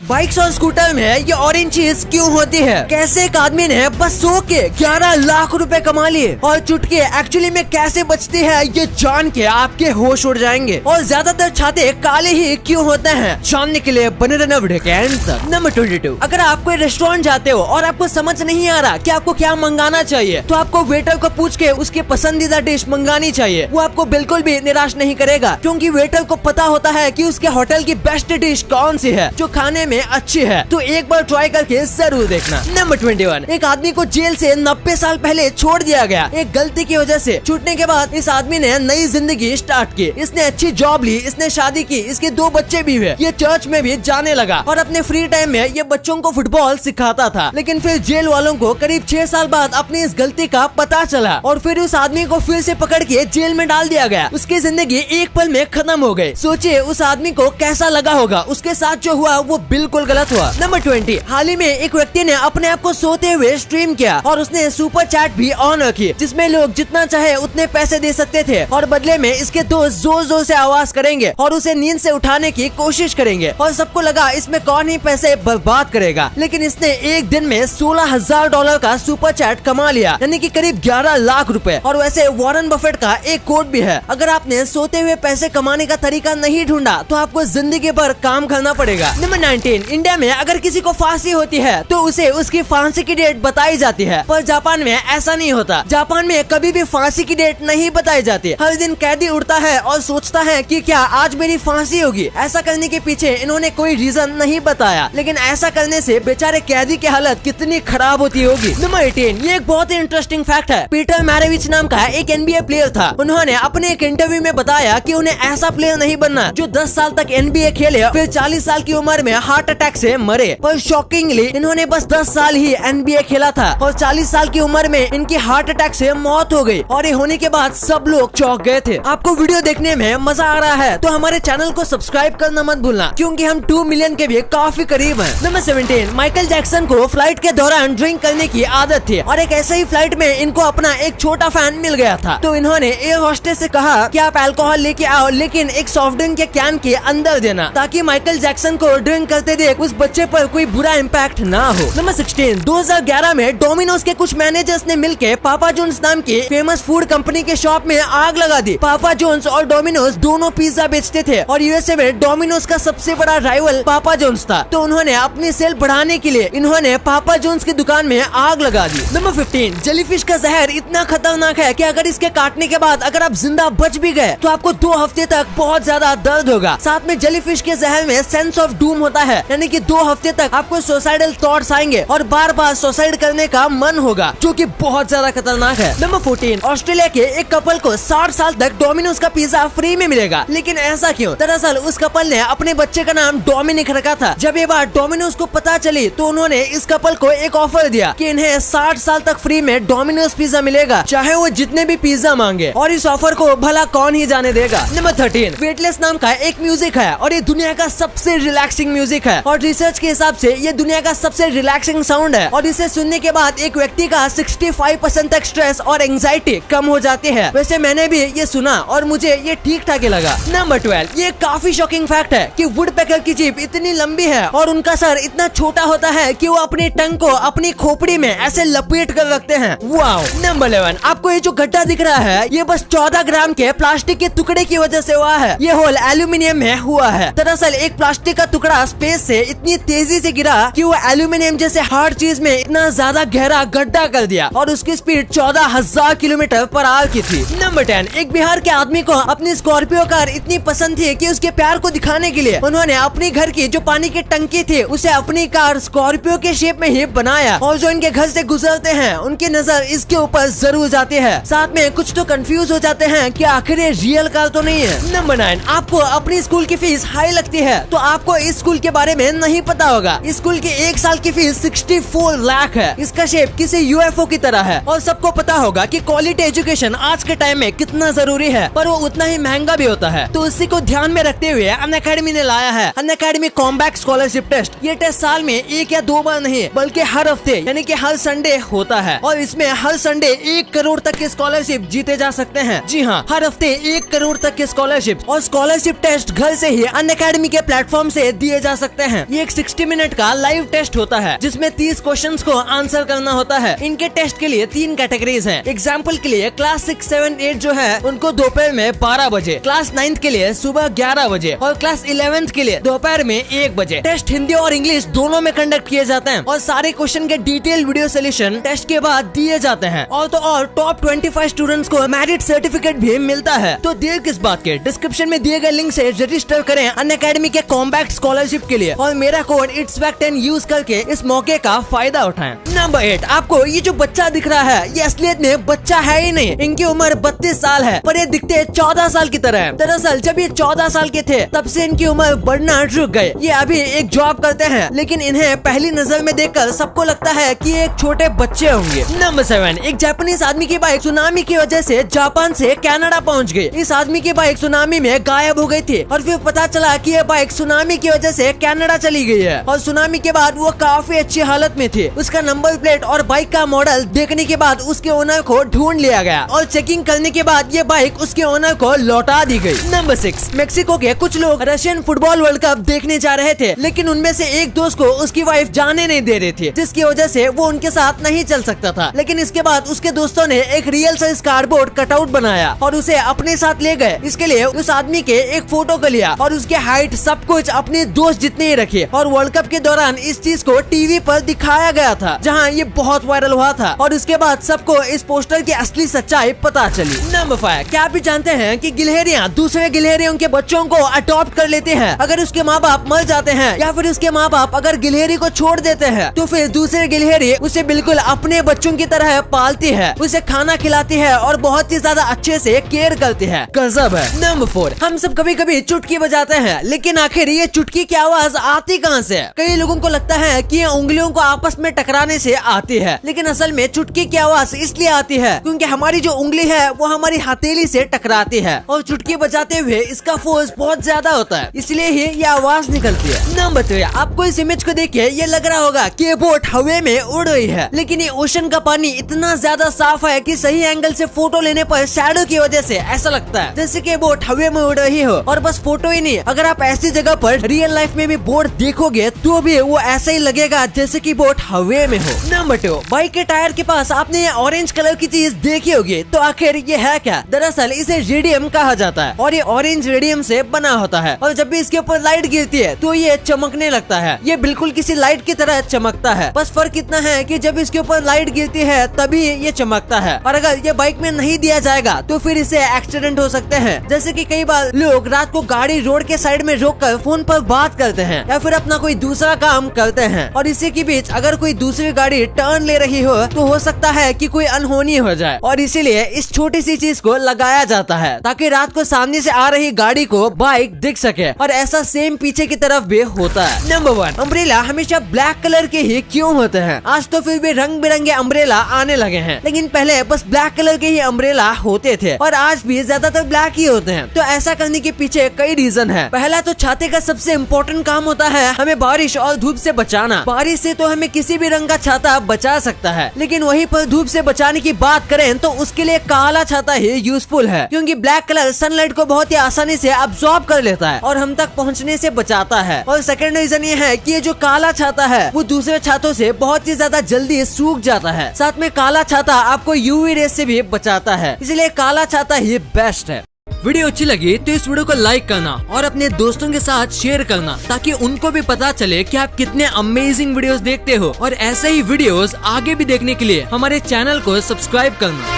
Bikes और scooter में ये ऑरेंज चीज क्यों होती है? कैसे एक आदमी ने बस सो के 11 लाख रुपए कमा लिए? और चुटकी एक्चुअली में कैसे बचती है, ये जान के आपके होश उड़ जाएंगे। और ज्यादातर छाते काले ही क्यों होते हैं, जानने के लिए बने रहना वीडियो के एंड तक। नंबर 22, अगर आप कोई रेस्टोरेंट जाते हो और आपको समझ नहीं आ रहा कि आपको क्या मंगाना चाहिए, तो आपको वेटर को पूछ के उसकी पसंदीदा डिश मंगानी चाहिए। वो आपको बिल्कुल भी निराश नहीं करेगा, क्योंकि वेटर को पता होता है कि उसके होटल की बेस्ट डिश कौन सी है जो खाने में अच्छी है। तो एक बार ट्राई करके जरूर देखना। नंबर 21, एक आदमी को जेल से 90 साल पहले छोड़ दिया गया एक गलती की वजह से। छूटने के बाद इस आदमी ने नई जिंदगी स्टार्ट की। इसने अच्छी जॉब ली, इसने शादी की, इसके 2 बच्चे भी हुए। ये चर्च में भी जाने लगा और अपने फ्री टाइम में ये बच्चों को फुटबॉल सिखाता था। लेकिन फिर जेल वालों को करीब 6 साल बाद अपनी इस गलती का पता चला और फिर उस आदमी को फिर से पकड़ के जेल में डाल दिया गया। उसकी जिंदगी एक पल में खत्म हो गई। सोचिए उस आदमी को कैसा लगा होगा। उसके साथ जो हुआ वो बिल्कुल गलत हुआ। नंबर 20, हाल ही में एक व्यक्ति ने अपने आप को सोते हुए स्ट्रीम किया और उसने सुपर चैट भी ऑन रखी, जिसमें लोग जितना चाहे उतने पैसे दे सकते थे और बदले में इसके दोस्त जोर जोर से आवाज करेंगे और उसे नींद से उठाने की कोशिश करेंगे। और सबको लगा इसमें कौन ही पैसे बर्बाद करेगा, लेकिन इसने एक दिन में $16,000 का सुपर चैट कमा लिया, यानी कि करीब 11 लाख रुपए। और वैसे वॉरेन बफेट का एक कोट भी है, अगर आपने सोते हुए पैसे कमाने का तरीका नहीं ढूंढा तो आपको जिंदगी भर काम करना पड़ेगा। नंबर 19, इंडिया में अगर किसी को फांसी होती है तो उसे उसकी फांसी की डेट बताई जाती है, पर जापान में ऐसा नहीं होता। जापान में कभी भी फांसी की डेट नहीं बताई जाती। हर दिन कैदी उठता है और सोचता है कि क्या आज मेरी फांसी होगी। ऐसा करने के पीछे इन्होंने कोई रीजन नहीं बताया, लेकिन ऐसा करने से बेचारे कैदी की हालत कितनी खराब होती होगी। नंबर 18, ये एक बहुत ही इंटरेस्टिंग फैक्ट है। पीटर मैरेविच नाम का एक NBA प्लेयर था। उन्होंने अपने एक इंटरव्यू में बताया कि उन्हें ऐसा प्लेयर नहीं बनना जो 10 साल तक NBA खेले फिर 40 साल की उम्र में हार्ट अटैक से मरे। पर शॉकिंगली इन्होंने बस 10 साल ही NBA खेला था और 40 साल की उम्र में इनकी हार्ट अटैक से मौत हो गई। और ये होने के बाद सब लोग चौंक गए थे। आपको वीडियो देखने में मजा आ रहा है तो हमारे चैनल को सब्सक्राइब करना मत भूलना, क्योंकि हम 2 मिलियन के भी काफी करीब हैं। नंबर 17, माइकल जैक्सन को फ्लाइट के दौरान ड्रिंक करने की आदत थी और एक ऐसे ही फ्लाइट में इनको अपना एक छोटा फैन मिल गया था। तो इन्होंने एयर होस्टेस से कहा कि आप अल्कोहल लेके आओ, लेकिन एक सॉफ्ट ड्रिंक के कैन के अंदर देना, ताकि माइकल जैक्सन को ड्रिंक करते देख उस बच्चे पर कोई बुरा इम्पैक्ट ना हो। नंबर 16, 2011 में डोमिनोज के कुछ मैनेजर्स ने मिलकर पापा जोन्स नाम की फेमस फूड कंपनी के शॉप में आग लगा दी। पापा जोन्स और डोमिनोज दोनों पिज्जा बेचते थे और यूएसए में डोमिनोज का सबसे बड़ा राइवल पापा जोन्स था। तो उन्होंने अपनी सेल बढ़ाने के लिए इन्होंने पापा जोन्स की दुकान में आग लगा दी। नंबर 15, जेलीफिश का जहर इतना खतरनाक है कि अगर इसके काटने के बाद अगर आप जिंदा बच भी गए तो आपको 2 हफ्ते तक बहुत ज्यादा दर्द होगा। साथ में जेलीफिश के जहर में सेंस ऑफ डूम होता है, यानी कि 2 हफ्ते तक आपको सुसाइडल थॉट्स आएंगे और बार बार सुसाइड करने का मन होगा, जो कि बहुत ज्यादा खतरनाक है। नंबर 14, ऑस्ट्रेलिया के एक कपल को 60 साल तक डोमिनोज का पिज्जा फ्री में मिलेगा, लेकिन ऐसा क्यों? दरअसल उस कपल ने अपने बच्चे का नाम डोमिनिक रखा था। जब ये बात डोमिनोज को पता चली तो उन्होंने इस कपल को एक ऑफर दिया कि इन्हें 60 साल तक फ्री में डोमिनोज पिज्जा मिलेगा, चाहे वो जितने भी पिज्जा मांगे। और इस ऑफर को भला कौन ही जाने देगा। नंबर 13, वेटलेस नाम का एक म्यूजिक है और ये दुनिया का सबसे रिलैक्सिंग म्यूजिक है और रिसर्च के हिसाब से ये दुनिया का सबसे रिलैक्सिंग साउंड है और इसे सुनने के बाद एक व्यक्ति का 65% तक स्ट्रेस और एंजाइटी कम हो जाती है। वैसे मैंने भी ये सुना और मुझे ये ठीक ठाक ही लगा। नंबर 12, ये काफी शॉकिंग फैक्ट है कि वुडपेकर की जीभ इतनी लंबी है और उनका सर इतना छोटा होता है कि वो अपनी टंग को अपनी खोपड़ी में ऐसे लपेट कर रखते हैं। वाओ। नंबर 11, आपको ये जो गड्ढा दिख रहा है ये बस 14 ग्राम के प्लास्टिक के टुकड़े की वजह से हुआ है। ये होल एल्यूमिनियम में हुआ है। दरअसल एक प्लास्टिक का टुकड़ा स्पेस से इतनी तेजी से गिरा कि वो एल्यूमिनियम जैसे हार्ड चीज में इतना ज्यादा गहरा गड्ढा कर दिया और उसकी स्पीड 14,000 किलोमीटर पर आवर की थी। नंबर 10, एक बिहार के आदमी को अपनी स्कॉर्पियो कार इतनी पसंद थी कि उसके प्यार को दिखाने के लिए उन्होंने अपनी घर की जो पानी की टंकी थी उसे अपनी कार स्कॉर्पियो के शेप में ही बनाया और जो इनके घर से गुजरते हैं उनकी नजर इसके ऊपर जरूर जाती है। साथ में कुछ तो कंफ्यूज हो जाते हैं कि आखिर ये रियल कार तो नहीं है। नंबर 9, आपको अपनी स्कूल की फीस हाई लगती है तो आपको इस स्कूल के बारे में नहीं पता होगा। इस स्कूल की 1 साल की फीस 64 लाख है। इसका शेप किसी UFO की तरह है और सबको पता होगा कि क्वालिटी एजुकेशन आज के टाइम में कितना जरूरी है, पर वो उतना ही महंगा भी होता है। तो इसी को ध्यान में रखते हुए अनअकैडमी ने लाया है अनअकैडमी कॉमबैक स्कॉलरशिप टेस्ट। ये टेस्ट साल में 1 या 2 बार नहीं बल्कि हर हफ्ते यानी कि हर संडे होता है और इसमें हर संडे 1 करोड़ तक के स्कॉलरशिप जीते जा सकते हैं। जी हाँ, हर हफ्ते 1 करोड़ तक के स्कॉलरशिप और स्कॉलरशिप टेस्ट घर से ही अनअकैडमी के प्लेटफॉर्म से दिए जा सकते सकते हैं ये एक 60 मिनट का लाइव टेस्ट होता है जिसमें 30 क्वेश्चंस को आंसर करना होता है। इनके टेस्ट के लिए 3 कैटेगरीज हैं। एग्जाम्पल के लिए क्लास 6, 7, 8 जो है उनको दोपहर में 12 बजे, क्लास 9 के लिए सुबह 11 बजे और क्लास 11 के लिए दोपहर में 1 बजे। टेस्ट हिंदी और इंग्लिश दोनों में कंडक्ट किए जाते हैं और सारे क्वेश्चन के डिटेल वीडियो सोल्यूशन टेस्ट के बाद दिए जाते हैं। और तो और टॉप 25 स्टूडेंट्स को मेरिट सर्टिफिकेट भी मिलता है। तो देर किस बात के, डिस्क्रिप्शन में दिए गए लिंक से रजिस्टर करें अनअकैडमी के कॉम्पैक्ट स्कॉलरशिप के लिए और मेरा कोड ITSWAG10 यूज करके इस मौके का फायदा उठाएं। नंबर 8, आपको ये जो बच्चा दिख रहा है ये असलियत में बच्चा है ही नहीं। इनकी उम्र 32 साल है पर ये दिखते 14 साल की तरह है। दरअसल जब ये 14 साल के थे तब से इनकी उम्र बढ़ना रुक गई। ये अभी एक जॉब करते हैं लेकिन इन्हें पहली नजर में देखकर सबको लगता है कि ये एक छोटे बच्चे होंगे। नंबर 7, एक जापानीज आदमी की बाइक सुनामी की वजह से जापान से कनाडा पहुंच गई। इस आदमी की बाइक सुनामी में गायब हो गई थी और फिर पता चला कि ये बाइक सुनामी की वजह से कनाडा चली गई है और सुनामी के बाद वो काफी अच्छी हालत में थी। उसका नंबर प्लेट और बाइक का मॉडल देखने के बाद उसके ओनर को ढूंढ लिया गया और चेकिंग करने के बाद ये बाइक उसके ओनर को लौटा दी गई। नंबर 6, मेक्सिको के कुछ लोग रशियन फुटबॉल वर्ल्ड कप देखने जा रहे थे लेकिन उनमें से एक दोस्त को उसकी वाइफ जाने नहीं दे रही थी जिसकी वजह से वो उनके साथ नहीं चल सकता था। लेकिन इसके बाद उसके दोस्तों ने एक रियल साइज कार्डबोर्ड कटआउट बनाया और उसे अपने साथ ले गए। इसके लिए उस आदमी के एक फोटो को लिया और उसके हाइट सब कुछ अपने दोस्त जितने ही रखे और वर्ल्ड कप के दौरान इस चीज को टीवी पर दिखाया गया था जहाँ ये बहुत वायरल हुआ था और उसके बाद सबको इस पोस्टर की असली सच्चाई पता चली। नंबर 5, क्या आप भी जानते हैं कि गिलहरियां दूसरे गिलहरियों के बच्चों को अडॉप्ट कर लेते हैं अगर उसके माँ बाप मर जाते हैं या फिर उसके माँ बाप अगर गिलहरी को छोड़ देते हैं तो फिर दूसरे गिलहरी उसे बिल्कुल अपने बच्चों की तरह पालती है, उसे खाना खिलाती है और बहुत ही ज्यादा अच्छे से केयर करती है। गजब है। नंबर 4, हम सब कभी कभी चुटकी बजाते हैं लेकिन आखिर ये चुटकी की आवाज आती कहाँ से? कई लोगों को लगता है कि ये उंगलियों को आपस में टकराने से आती है लेकिन असल में चुटकी की आवाज इसलिए आती है क्योंकि हमारी जो उंगली है वो हमारी हथेली से टकराती है और चुटकी बजाते हुए इसका फोर्स बहुत ज्यादा होता है इसलिए ही ये आवाज निकलती है। नंबर 3, आपको इस इमेज को देख के ये लग रहा होगा कि ये बोट हवा में उड़ रही है लेकिन ये ओशन का पानी इतना ज्यादा साफ है कि सही एंगल से फोटो लेने पर शैडो की वजह से ऐसा लगता है जैसे कि बोट हवा में उड़ रही हो। और बस फोटो ही नहीं, अगर आप ऐसी जगह पर रियल लाइफ में भी बोट देखोगे तो भी वो ऐसा ही लगेगा जैसे कि बोट हवा में हो। नंबर 2, बाइक के टायर के पास आपने ये ऑरेंज कलर की चीज देखी होगी तो आखिर ये है क्या? दरअसल इसे रेडियम कहा जाता है और ये ऑरेंज रेडियम से बना होता है और जब भी इसके ऊपर लाइट गिरती है तो ये चमकने लगता है। ये बिल्कुल किसी लाइट की तरह चमकता है, बस फर्क इतना है कि जब इसके ऊपर लाइट गिरती है तभी ये चमकता है और अगर ये बाइक में नहीं दिया जाएगा तो फिर इसे एक्सीडेंट हो सकते हैं। जैसे कि कई बार लोग रात को गाड़ी रोड के साइड में रोककर फोन पर बात करते हैं या फिर अपना कोई दूसरा काम करते हैं और इसी के बीच अगर कोई दूसरी गाड़ी टर्न ले रही हो तो हो सकता है कि कोई अनहोनी हो जाए और इसीलिए इस छोटी सी चीज को लगाया जाता है ताकि रात को सामने से आ रही गाड़ी को बाइक दिख सके और ऐसा सेम पीछे की तरफ भी होता है। नंबर 1, अम्ब्रेला हमेशा ब्लैक कलर के ही क्यों होते हैं? आज तो फिर भी रंग बिरंगे अम्ब्रेला आने लगे हैं लेकिन पहले बस ब्लैक कलर के ही अम्ब्रेला होते थे और आज भी ज्यादातर ब्लैक ही होते हैं। तो ऐसा करने के पीछे कई रीजन है। पहला तो छाते का सबसे इम्पोर्टेंट काम होता है हमें बारिश और धूप से बचाना। बारिश से तो हमें किसी भी रंग का छाता बचा सकता है लेकिन वहीं पर धूप से बचाने की बात करें तो उसके लिए काला छाता ही यूजफुल है क्योंकि ब्लैक कलर सनलाइट को बहुत ही आसानी से अब्सॉर्ब कर लेता है और हम तक पहुंचने से बचाता है। और सेकंड रीजन ये है कि ये जो काला छाता है वो दूसरे छातों से बहुत ही ज्यादा जल्दी सूख जाता है। साथ में काला छाता आपको यूवी रेस से भी बचाता है, इसलिए काला छाता ही बेस्ट है। वीडियो अच्छी लगी तो इस वीडियो को लाइक करना और अपने दोस्तों के साथ शेयर करना ताकि उनको भी पता चले कि आप कितने अमेजिंग वीडियोस देखते हो और ऐसे ही वीडियोस आगे भी देखने के लिए हमारे चैनल को सब्सक्राइब करना।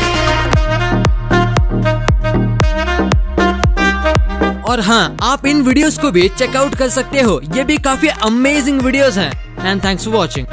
और हाँ, आप इन वीडियोस को भी चेकआउट कर सकते हो, ये भी काफी अमेजिंग वीडियोस हैं। And thanks for watching.